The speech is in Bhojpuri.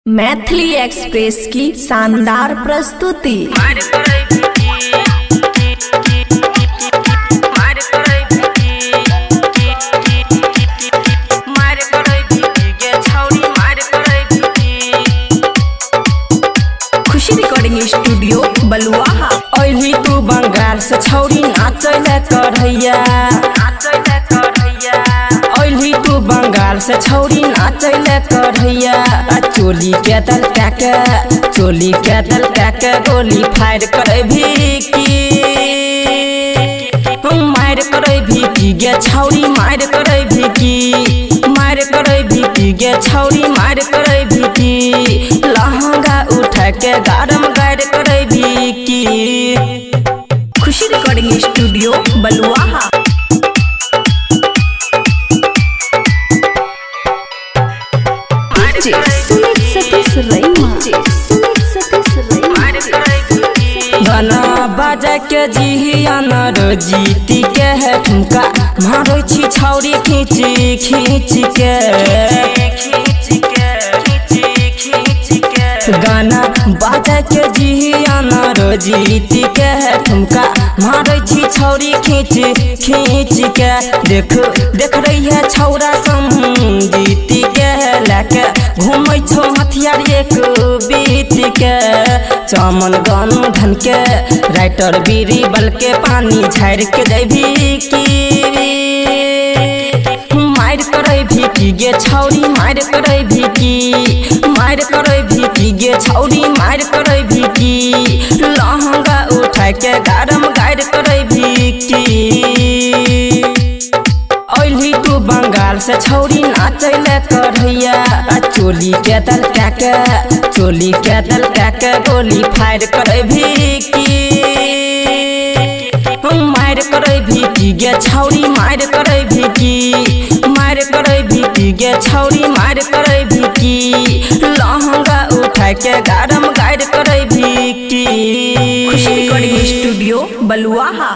मैथिली एक्सप्रेस की शानदार प्रस्तुति। खुशी रिकॉर्डिंग स्टूडियो बलुआहा। ओइली तू बंगाल से छौरी नाचैले करैया, ओइली तू बंगाल से छौरी नाचैले करैया। चोली के दल के, चोली के दल के गोली फायर करे भीकी, मार करे भीकी गे छौरी मार करे भीकी, मार करे भीकी गे छौरी मार करे भीकी। लहंगा उठा के गारम गाड़ करे भीकी। खुशी रिकॉर्डिंग स्टूडियो बलुआहा। गाना बाजा के जिहियन जीती के है ठुमका मारै छी छौरी खींच खींच के, गाना बाजा के जिहियन जीती के है ठुमका मारै छी छौरी खींच खींच के। देख देख रही है छौरा जीती के लेके घूमै छौ हथियार एक बीत के। चमन गानू धन के राइटर बीरी बल के पानी झाड़ के देवी की, मार करे भीकी गे छौरी मार करे भीकी, मार करे भीकी गे छौरी मार करे भीकी। लहंगा उठा के गारम गाड़ करे भीकी। ओइली तू बंगाल से छौरी नाचैले करैया। चोली के दल के, चोली के दल के गोली फायर करे भीकी, मार करे भीकी गे छौरी मार करे भीकी, मार करे भीकी गे छौरी मार करे भीकी। लहंगा उठा के गारम गाड़ करे भीकी। खुशी रिकॉर्डिंग स्टूडियो बलुआहा।